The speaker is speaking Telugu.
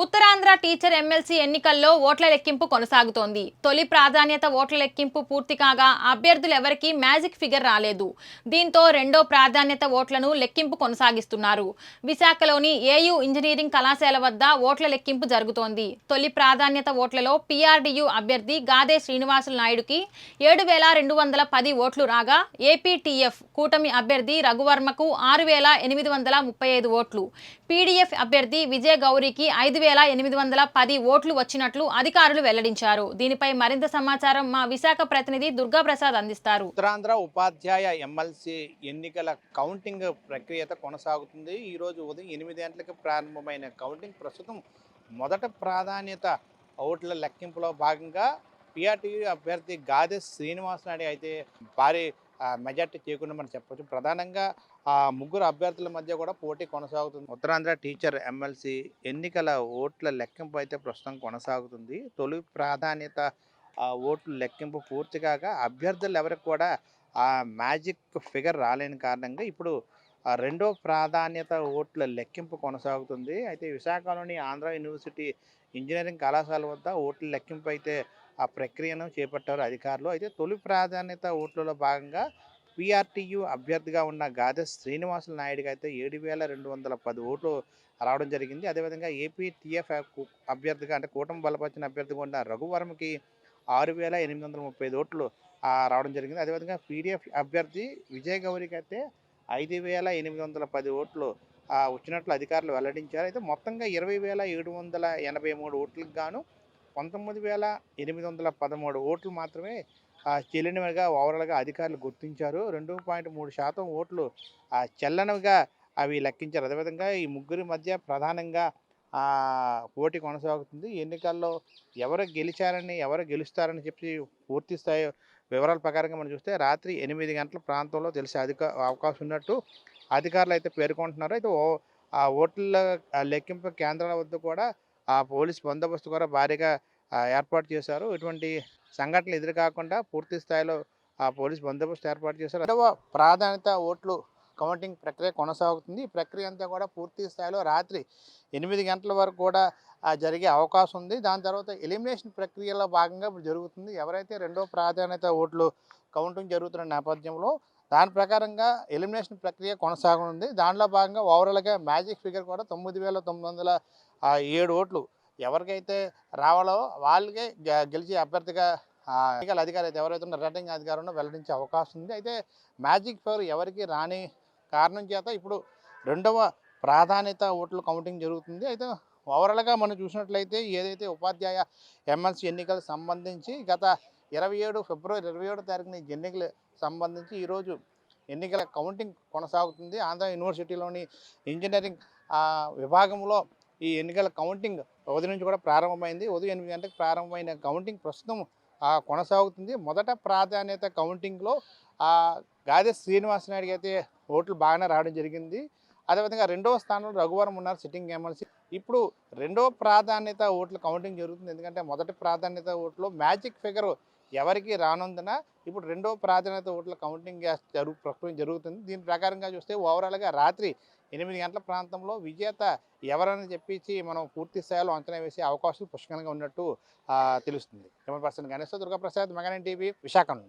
ఉత్తరాంధ్ర టీచర్ ఎమ్మెల్సీ ఎన్నికల్లో ఓట్ల లెక్కింపు కొనసాగుతోంది. తొలి ప్రాధాన్యత ఓట్ల లెక్కింపు పూర్తి కాగా అభ్యర్థులు ఎవరికీ మ్యాజిక్ ఫిగర్ రాలేదు. దీంతో రెండో ప్రాధాన్యత ఓట్లను లెక్కింపు కొనసాగిస్తున్నారు. విశాఖలోని ఏయూ ఇంజనీరింగ్ కళాశాల వద్ద ఓట్ల లెక్కింపు జరుగుతోంది. తొలి ప్రాధాన్యత ఓట్లలో పీఆర్డీయూ అభ్యర్థి గాదే శ్రీనివాసులు నాయుడుకి 7,210 ఓట్లు రాగా ఏపీటీఎఫ్ కూటమి అభ్యర్థి రఘువర్మకు 6,835 ఓట్లు, పీడీఎఫ్ అభ్యర్థి విజయ గౌరికి 5,810 ఓట్లు వచ్చినట్లు అధికారులు వెల్లడించారు. దీనిపై మరింత సమాచారం మా విశాఖ ప్రతినిధి దుర్గా ప్రసాద్ అందిస్తారు. ఉత్తరాంధ్ర ఉపాధ్యాయ ఎమ్మెల్సీ ఎన్నికల కౌంటింగ్ ప్రక్రియ కొనసాగుతుంది. ఈ రోజు ఉదయం 8 గంటలకు ప్రారంభమైన కౌంటింగ్ ప్రస్తుతం మొదట ప్రాధాన్యత ఓట్ల లెక్కింపులో భాగంగా పీఆర్టీయూ అభ్యర్థి గాదె శ్రీనివాస్ నాయుడు అయితే భారీ మెజార్టీ చేకూరిందని చెప్పొచ్చు. ప్రధానంగా ముగ్గురు అభ్యర్థుల మధ్య కూడా పోటీ కొనసాగుతుంది. ఉత్తరాంధ్ర టీచర్ ఎమ్మెల్సీ ఎన్నికల ఓట్ల లెక్కింపు అయితే ప్రస్తుతం కొనసాగుతుంది. తొలి ప్రాధాన్యత ఓట్ల లెక్కింపు పూర్తి కాగా అభ్యర్థులు ఎవరికి కూడా మ్యాజిక్ ఫిగర్ రాలేని కారణంగా ఇప్పుడు రెండో ప్రాధాన్యత ఓట్ల లెక్కింపు కొనసాగుతుంది. అయితే విశాఖలోని ఆంధ్ర యూనివర్సిటీ ఇంజనీరింగ్ కళాశాల వద్ద ఓట్ల లెక్కింపు అయితే ఆ ప్రక్రియను చేపట్టారు అధికారులు. అయితే తొలి ప్రాధాన్యత ఓట్లలో భాగంగా పీఆర్టీయూ అభ్యర్థిగా ఉన్న గాదె శ్రీనివాసులు నాయుడుకి అయితే 7,210 ఓట్లు రావడం జరిగింది. అదేవిధంగా ఏపీటీఎఫ్ అభ్యర్థిగా అంటే కూటమి బలపరిచిన అభ్యర్థిగా ఉన్న రఘువర్మకి 6,835 ఓట్లు రావడం జరిగింది. అదేవిధంగా పీడీఎఫ్ అభ్యర్థి విజయ్ గౌరికి అయితే 5,810 ఓట్లు వచ్చినట్లు అధికారులు వెల్లడించారు. అయితే మొత్తంగా 20,783 ఓట్లకు గాను 19,813 ఓట్లు మాత్రమే చెల్లినవిగా ఓవరాల్గా అధికారులు గుర్తించారు. 2.3% ఓట్లు చెల్లనివిగా అవి లెక్కించారు. అదేవిధంగా ఈ ముగ్గురి మధ్య ప్రధానంగా పోటీ కొనసాగుతుంది. ఎన్నికల్లో ఎవరు గెలిచారని ఎవరు గెలుస్తారని చెప్పి పూర్తి స్థాయి వివరాల ప్రకారంగా మనం చూస్తే రాత్రి 8 గంటల ప్రాంతంలో తెలిసే అవకాశం ఉన్నట్టు అధికారులు అయితే పేర్కొంటున్నారు. అయితే ఓట్ల లెక్కింపు కేంద్రాల వద్ద కూడా పోలీస్ బందోబస్తు కూడా భారీగా ఏర్పాటు చేశారు. ఇటువంటి సంఘటనలు ఎదురు కాకుండా పూర్తి స్థాయిలో పోలీస్ బందోబస్తు ఏర్పాటు చేశారు. రెండవ ప్రాధాన్యత ఓట్లు కౌంటింగ్ ప్రక్రియ కొనసాగుతుంది. ఈ ప్రక్రియ అంతా కూడా పూర్తి స్థాయిలో రాత్రి 8 గంటల వరకు కూడా జరిగే అవకాశం ఉంది. దాని తర్వాత ఎలిమినేషన్ ప్రక్రియలో భాగంగా ఇప్పుడు జరుగుతుంది. ఎవరైతే రెండో ప్రాధాన్యత ఓట్లు కౌంటింగ్ జరుగుతున్న నేపథ్యంలో దాని ప్రకారంగా ఎలిమినేషన్ ప్రక్రియ కొనసాగనుంది. దానిలో భాగంగా ఓవరాల్గా మ్యాజిక్ ఫిగర్ కూడా 9,907 ఓట్లు ఎవరికైతే రావాలో వాళ్ళకే గెలిచే అభ్యర్థిగా ఎన్నికల అధికారి అయితే ఎవరైతే ఉన్న రిటర్నింగ్ అధికారులను వెల్లడించే అవకాశం ఉంది. అయితే మ్యాజిక్ ఫిగర్ ఎవరికి రాని కారణం చేత ఇప్పుడు రెండవ ప్రాధాన్యత ఓట్ల కౌంటింగ్ జరుగుతుంది. అయితే ఓవరాల్గా మనం చూసినట్లయితే ఏదైతే ఉపాధ్యాయ ఎమ్మెల్సీ ఎన్నికలకు సంబంధించి గత ఫిబ్రవరి 27 తారీఖున ఎన్నికలు సంబంధించి ఈరోజు ఎన్నికల కౌంటింగ్ కొనసాగుతుంది. ఆంధ్ర యూనివర్సిటీలోని ఇంజనీరింగ్ విభాగంలో ఈ ఎన్నికల కౌంటింగ్ ఉదయం నుంచి కూడా ప్రారంభమైంది. ఉదయం 8 గంటలకు ప్రారంభమైన కౌంటింగ్ ప్రస్తుతం కొనసాగుతుంది. మొదట ప్రాధాన్యత కౌంటింగ్లో గాదె శ్రీనివాస నాయుడుకి అయితే ఓట్లు బాగానే రావడం జరిగింది. అదేవిధంగా రెండవ స్థానంలో రఘువరం ఉన్నారు సిట్టింగ్ ఎమ్మెల్సీ. ఇప్పుడు రెండవ ప్రాధాన్యత ఓట్ల కౌంటింగ్ జరుగుతుంది. ఎందుకంటే మొదటి ప్రాధాన్యత ఓట్లో మ్యాజిక్ ఫిగర్ ఎవరికి రానందున ఇప్పుడు రెండవ ప్రాధాన్యత ఓట్ల కౌంటింగ్ ప్రక్రియ జరుగుతుంది. దీని ప్రకారంగా చూస్తే ఓవరాల్గా రాత్రి 8 గంటల ప్రాంతంలో విజేత ఎవరని చెప్పేసి మనం పూర్తి స్థాయిలో అంచనా వేసే అవకాశాలు పుష్కలంగా ఉన్నట్టు తెలుస్తుంది. కెమెరా పర్సన్ గణేష్ దుర్గా ప్రసాద్, మెగా9 టీవీ, విశాఖ నుండి.